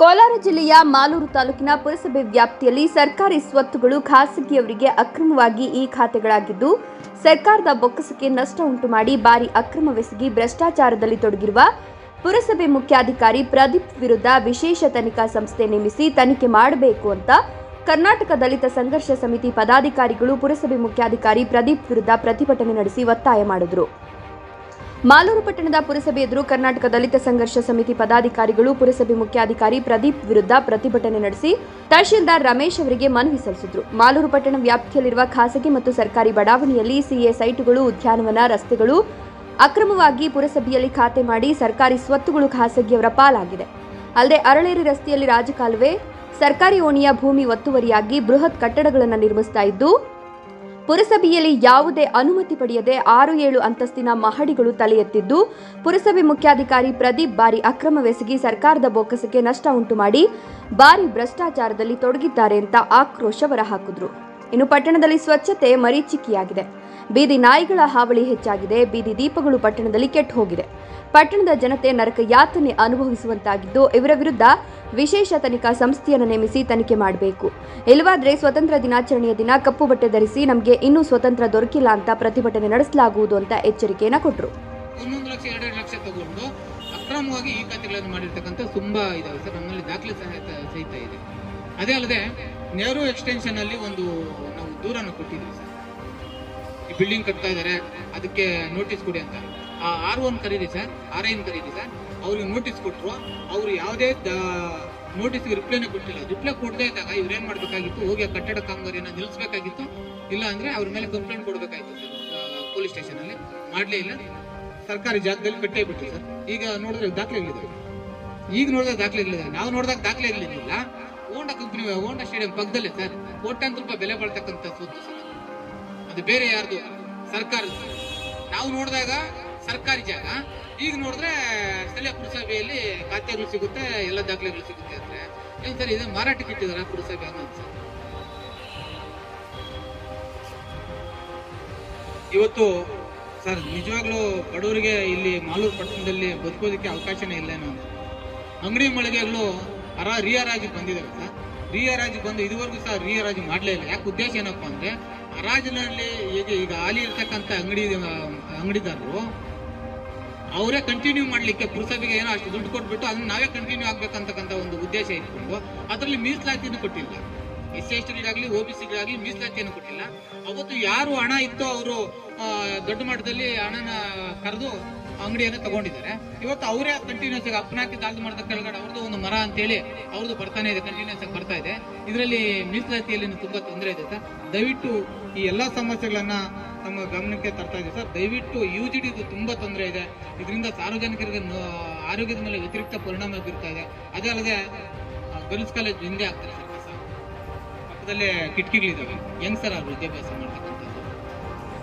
ಕೋಲಾರ ಜಿಲ್ಲೆಯ ಮಾಲೂರು ತಾಲೂಕಿನ ಪುರಸಭೆ ವ್ಯಾಪ್ತಿಯಲ್ಲಿ ಸರ್ಕಾರಿ ಸ್ವತ್ತುಗಳು ಖಾಸಗಿಯವರಿಗೆ ಅಕ್ರಮವಾಗಿ ಈ ಖಾತೆಗಳಾಗಿದ್ದು ಸರ್ಕಾರದ ಬೊಕ್ಕಸಕ್ಕೆ ನಷ್ಟ ಉಂಟು ಮಾಡಿ ಭಾರಿ ಅಕ್ರಮವೆಸಗಿ ಭ್ರಷ್ಟಾಚಾರದಲ್ಲಿ ತೊಡಗಿರುವ ಪುರಸಭೆ ಮುಖ್ಯಾಧಿಕಾರಿ ಪ್ರದೀಪ್ ವಿರುದ್ಧ ವಿಶೇಷ ತನಿಖಾ ಸಂಸ್ಥೆ ನೇಮಿಸಿ ತನಿಖೆ ಮಾಡಬೇಕು ಅಂತ ಕರ್ನಾಟಕ ದಲಿತ ಸಂಘರ್ಷ ಸಮಿತಿ ಪದಾಧಿಕಾರಿಗಳು ಪುರಸಭೆ ಮುಖ್ಯಾಧಿಕಾರಿ ಪ್ರದೀಪ್ ವಿರುದ್ಧ ಪ್ರತಿಭಟನೆ ನಡೆಸಿ ಒತ್ತಾಯ ಮಾಡಿದರು. ಮಾಲೂರು ಪಟ್ಟಣದ ಪುರಸಭೆ ಎದುರು ಕರ್ನಾಟಕ ದಲಿತ ಸಂಘರ್ಷ ಸಮಿತಿ ಪದಾಧಿಕಾರಿಗಳು ಪುರಸಭೆ ಮುಖ್ಯಾಧಿಕಾರಿ ಪ್ರದೀಪ್ ವಿರುದ್ಧ ಪ್ರತಿಭಟನೆ ನಡೆಸಿ ತಹಶೀಲ್ದಾರ್ ರಮೇಶ್ ಅವರಿಗೆ ಮನವಿ ಸಲ್ಲಿಸಿದರು. ಮಾಲೂರು ಪಟ್ಟಣ ವ್ಯಾಪ್ತಿಯಲ್ಲಿರುವ ಖಾಸಗಿ ಮತ್ತು ಸರ್ಕಾರಿ ಬಡಾವಣೆಯಲ್ಲಿ ಸಿಎ ಸೈಟುಗಳು, ಉದ್ಯಾನವನ, ರಸ್ತೆಗಳು ಅಕ್ರಮವಾಗಿ ಪುರಸಭೆಯಲ್ಲಿ ಖಾತೆ ಮಾಡಿ ಸರ್ಕಾರಿ ಸ್ವತ್ತುಗಳು ಖಾಸಗಿಯವರ ಪಾಲಾಗಿದೆ. ಅಲ್ಲದೆ ಅರಳೇರಿ ರಸ್ತೆಯಲ್ಲಿ ರಾಜಕಾಲುವೆ, ಸರ್ಕಾರಿ ಓಣಿಯ ಭೂಮಿ ಒತ್ತುವರಿಯಾಗಿ ಬೃಹತ್ ಕಟ್ಟಡಗಳನ್ನು ನಿರ್ಮಿಸ್ತಾ ಇದ್ದು ಪುರಸಭೆಯಲ್ಲಿ ಯಾವುದೇ ಅನುಮತಿ ಪಡೆಯದೆ 6-7 ಅಂತಸ್ತಿನ ಮಹಡಿಗಳು ತಲೆ ಎತ್ತಿದ್ದು ಪುರಸಭೆ ಮುಖ್ಯಾಧಿಕಾರಿ ಪ್ರದೀಪ್ ಭಾರಿ ಅಕ್ರಮವೆಸಗಿ ಸರ್ಕಾರದ ಬೊಕ್ಕಸಕ್ಕೆ ನಷ್ಟ ಉಂಟು ಮಾಡಿ ಭಾರಿ ಭ್ರಷ್ಟಾಚಾರದಲ್ಲಿ ತೊಡಗಿದ್ದಾರೆ ಅಂತ ಆಕ್ರೋಶ ಹೊರಹಾಕಿದ್ರು. ಇನ್ನು ಪಟ್ಟಣದಲ್ಲಿ ಸ್ವಚ್ಛತೆ ಮರೀಚಿಕೆಯಾಗಿದೆ. ಬೀದಿ ನಾಯಿಗಳ ಹಾವಳಿ ಹೆಚ್ಚಾಗಿದೆ. ಬೀದಿ ದೀಪಗಳು ಪಟ್ಟಣದಲ್ಲಿ ಕೆಟ್ಟು ಹೋಗಿದೆ. ಪಟ್ಟಣದ ಜನತೆ ನರಕ ಯಾತನೆ ಅನುಭವಿಸುವಂತಾಗಿದ್ದು ಇವರ ವಿರುದ್ಧ ವಿಶೇಷ ತನಿಖಾ ಸಂಸ್ಥೆಯನ್ನು ನೇಮಿಸಿ ತನಿಖೆ ಮಾಡಬೇಕು. ಇಲ್ಲವಾದ್ರೆ ಸ್ವತಂತ್ರ ದಿನಾಚರಣೆಯ ದಿನ ಕಪ್ಪು ಬಟ್ಟೆ ಧರಿಸಿ ನಮಗೆ ಇನ್ನೂ ಸ್ವತಂತ್ರ ದೊರಕಿಲ್ಲ ಅಂತ ಪ್ರತಿಭಟನೆ ನಡೆಸಲಾಗುವುದು ಅಂತ ಎಚ್ಚರಿಕೆಯನ್ನು ಕೊಟ್ಟರು. 1 ಲಕ್ಷ 2 ಲಕ್ಷ ತಗೊಂಡು ಅಕ್ರಮವಾಗಿ ಈ ಖಾತೆಗಳನ್ನು ಮಾಡಿರ್ತಕ್ಕಂಥ ತುಂಬಾ ಇದಾವೆ ಸರ್. ನಮ್ಮಲ್ಲಿ ದಾಖಲೆ ಸಹಿತ ಇದೆ. ಅದೇ ಅಲ್ಲದೆ ನೆಹರು ಎಕ್ಸ್ಟೆನ್ಷನ್ ಅಲ್ಲಿ ಒಂದು ನಾವು ದೂರನ್ನು ಕೊಟ್ಟಿದ್ದೀವಿ ಸರ್. ಈ ಬಿಲ್ಡಿಂಗ್ ಕಟ್ತಾ ಇದ್ದಾರೆ, ಅದಕ್ಕೆ ನೋಟಿಸ್ ಕೊಡಿ ಅಂತ. R1 ಕರೀರಿ ಸರ್, RN ಕರೀರಿ ಸರ್. ಅವ್ರಿಗೆ ನೋಟಿಸ್ ಕೊಟ್ಟರು, ಅವ್ರು ಯಾವುದೇ ನೋಟಿಸ್ಗೆ ರಿಪ್ಲೈನೇ ಕೊಟ್ಟಿಲ್ಲ. ರಿಪ್ಲೈ ಕೊಡದೇ ಇದ್ದಾಗ ಇವ್ರು ಏನ್ ಮಾಡ್ಬೇಕಾಗಿತ್ತು, ಹೋಗಿ ಆ ಕಟ್ಟಡ ಕಾಮಗಾರಿಯನ್ನು ನಿಲ್ಲಿಸಬೇಕಾಗಿತ್ತು. ಇಲ್ಲ ಅಂದ್ರೆ ಅವ್ರ ಮೇಲೆ ಕಂಪ್ಲೇಂಟ್ ಕೊಡಬೇಕಾಗಿತ್ತು ಸರ್ ಪೊಲೀಸ್ ಸ್ಟೇಷನ್ ಅಲ್ಲಿ. ಮಾಡ್ಲೇ ಇಲ್ಲ, ಸರ್ಕಾರಿ ಜಾಗದಲ್ಲಿ ಕಟ್ಟೇ ಬಿಟ್ಟು ಸರ್. ಈಗ ನೋಡಿದ್ರೆ ದಾಖಲೆಗಳಿದೆ. ಈಗ ನೋಡಿದ್ರೆ ದಾಖಲೆಗಳಿದೆ. ನಾವು ನೋಡಿದಾಗ ದಾಖಲೆಗಳಿರಲಿಲ್ಲ. ಹೋಂಡಾ ಕಂಪನಿ, ಹೋಂಡಾ ಸ್ಟೇಡಿಯಂ ಪಕ್ಕದಲ್ಲೇ ಸರ್ ಕೋಟ್ಯಾಂತರ ರೂಪಾಯಿ ಬೆಲೆ ಬಾಳ್ತಕ್ಕಂಥ ಸ್ವತ್ತು ಸರ್. ಅದು ಬೇರೆ ಯಾರ್ದು, ಸರ್ಕಾರ. ನಾವು ನೋಡಿದಾಗ ಸರ್ಕಾರಿ ಜಾಗ, ಈಗ ನೋಡಿದ್ರೆ ಸ್ಥಳೀಯ ಪುರಸಭೆಯಲ್ಲಿ ಖಾತೆಗಳು ಸಿಗುತ್ತೆ, ಎಲ್ಲ ದಾಖಲೆಗಳು ಸಿಗುತ್ತೆ ಅಂದ್ರೆ ಏನ್ ಸರ್ ಇದು ಮಾರಾಟಕ್ಕೆ ಇಟ್ಟಿದಾರ ಪುರಸಭೆ ಅನ್ನೋದು ಸರ್. ಇವತ್ತು ಸರ್ ನಿಜವಾಗ್ಲೂ ಬಡವರಿಗೆ ಇಲ್ಲಿ ಮಾಲೂರು ಪಟ್ಟಣದಲ್ಲಿ ಬದುಕೋದಕ್ಕೆ ಅವಕಾಶನೇ ಇಲ್ಲ ಏನೋ. ಅಂಗಡಿ ಮಳಿಗೆಗಳು ರಿಯರಾಜಿ ಬಂದಿದ್ದಾರೆ ಸರ್. ರಿಯರಾಜಿ ಬಂದು ಇದುವರೆಗೂ ಸಹ ರಿಯರಾಜಿ ಮಾಡಲೇ ಇಲ್ಲ. ಯಾಕೆ ಉದ್ದೇಶ ಏನಪ್ಪಾ ಅಂದ್ರೆ ಹರಾಜಿನಲ್ಲಿ ಈಗ ಹಾಲಿ ಇರ್ತಕ್ಕಂಥ ಅಂಗಡಿದಾರರು ಅವರೇ ಕಂಟಿನ್ಯೂ ಮಾಡ್ಲಿಕ್ಕೆ ಪುರಸಭೆಗೆ ಏನೋ ಅಷ್ಟು ದುಡ್ಡು ಕೊಟ್ಬಿಟ್ಟು ಅದನ್ನ ನಾವೇ ಕಂಟಿನ್ಯೂ ಆಗ್ಬೇಕಂತಕ್ಕಂಥ ಒಂದು ಉದ್ದೇಶ ಇಟ್ಕೊಂಡು ಅದರಲ್ಲಿ ಮೀಸಲಾತಿಯನ್ನು ಕೊಟ್ಟಿಲ್ಲ. SC/ST OBC ಮೀಸಲಾತಿಯನ್ನು ಕೊಟ್ಟಿಲ್ಲ. ಅವತ್ತು ಯಾರು ಹಣ ಇತ್ತು ಅವರು ದೊಡ್ಡ ಮಟ್ಟದಲ್ಲಿ ಹಣನ ಕರೆದು ಅಂಗಡಿಯನ್ನು ತಗೊಂಡಿದ್ದಾರೆ. ಇವತ್ತು ಅವರೇ ಕಂಟಿನ್ಯೂಸ್ ಆಗಿ ಅಪ್ಪನಾಕಿ ದಾಲ್ದು ಮಾಡಿದ ಕೆಳಗಡೆ ಅವ್ರದ್ದು ಒಂದು ಮರ ಅಂತೇಳಿ ಅವ್ರದ್ದು ಬರ್ತಾನೆ ಇದೆ, ಕಂಟಿನ್ಯೂಸ್ ಆಗಿ ಬರ್ತಾ ಇದೆ. ಇದರಲ್ಲಿ ಮೀಸಲಾತಿಯಲ್ಲಿ ತುಂಬಾ ತೊಂದರೆ ಇದೆ ಸರ್. ದಯವಿಟ್ಟು ಈ ಎಲ್ಲಾ ಸಮಸ್ಯೆಗಳನ್ನ ನಮ್ಮ ಗಮನಕ್ಕೆ ತರ್ತಾ ಇದೆ ಸರ್. ದಯವಿಟ್ಟು UGD ತುಂಬಾ ತೊಂದರೆ ಇದೆ. ಇದರಿಂದ ಸಾರ್ವಜನಿಕರಿಗೆ ಆರೋಗ್ಯದ ಮೇಲೆ ವ್ಯತಿರಿಕ್ತ ಪರಿಣಾಮ ಬೀರ್ತಾ ಇದೆ. ಅದೇ ಅಲ್ಲದೆ ಗರ್ಲ್ಸ್ ಕಾಲೇಜ್ ಹಿಂದೆ ಆಗ್ತಾರೆ ಸರ್. ಪಕ್ಕದಲ್ಲೇ ಕಿಟಕಿಗಳಿದಾವೆ, ಯಂಗ್ಸ್ಟರ್ ಅವರು ವಿದ್ಯಾಭ್ಯಾಸ ಮಾಡ್ತಕ್ಕಂಥದ್ದು.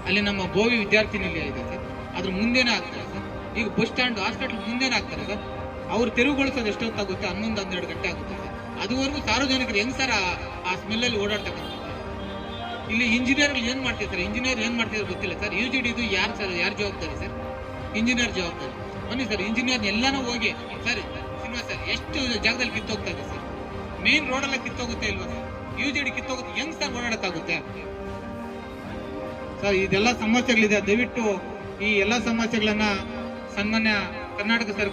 ಅಲ್ಲಿ ನಮ್ಮ ಬೋವಿ ವಿದ್ಯಾರ್ಥಿ ನಿಲಯ ಇದೆ ಸರ್, ಅದ್ರ ಮುಂದೆನೇ ಆಗ್ತಾರೆ ಸರ್. ಈಗ ಬಸ್ ಸ್ಟ್ಯಾಂಡ್, ಹಾಸ್ಪಿಟಲ್ ಮುಂದೆನೇ ಆಗ್ತಾರೆ ಸರ್. ಅವ್ರು ತೆರವುಗೊಳಿಸೋದು ಎಷ್ಟೊತ್ತಾಗುತ್ತೆ, 11-12 ಗಂಟೆ ಆಗುತ್ತೆ ಸರ್. ಅದುವರೆಗೂ ಸಾರ್ವಜನಿಕರು ಯಂಗ್ಸ್ಟರ್ ಆ ಸ್ಮೆಲ್ಲಲ್ಲಿ ಓಡಾಡ್ತಕ್ಕಂಥದ್ದು. ಇಲ್ಲಿ ಇಂಜಿನಿಯರ್ ಏನ್ ಮಾಡ್ತಿರ್ತಾರೆ, ಇಂಜಿನಿಯರ್ ಏನ್ ಮಾಡ್ತಿದ್ದಾರೆ ಗೊತ್ತಿಲ್ಲ ಸರ್. UGD ಯಾರು ಸರ್, ಯಾರು ಜವಾಬ್ದಾರಿ ಸರ್? ಇಂಜಿನಿಯರ್ ಜವಾಬ್ದಾರಿ. ಬನ್ನಿ ಸರ್, ಇಂಜಿನಿಯರ್ ಎಲ್ಲಾನು ಹೋಗಿ ಸರ್ ಶ್ರೀನಿವಾಸ್ ಸರ್ ಎಷ್ಟು ಜಾಗದಲ್ಲಿ ಕಿತ್ತೋಗ್ತಾ ಇದೆ ಸರ್. ಮೇನ್ ರೋಡಲ್ಲ ಕಿತ್ತೋಗುತ್ತೆ ಇಲ್ವಾ ಸರ್? UGD ಕಿತ್ತೋಗುತ್ತೆ, ಹೆಂಗ್ ಸರ್ ಓಡಾಡಕ್ಕಾಗುತ್ತೆ ಸರ್? ಇದೆಲ್ಲ ಸಮಸ್ಯೆಗಳಿದೆ. ದಯವಿಟ್ಟು ಈ ಎಲ್ಲಾ ಸಮಸ್ಯೆಗಳನ್ನ ಸನ್ಮಾನ್ಯ ಕರ್ನಾಟಕ ಸರ್ಕಾರ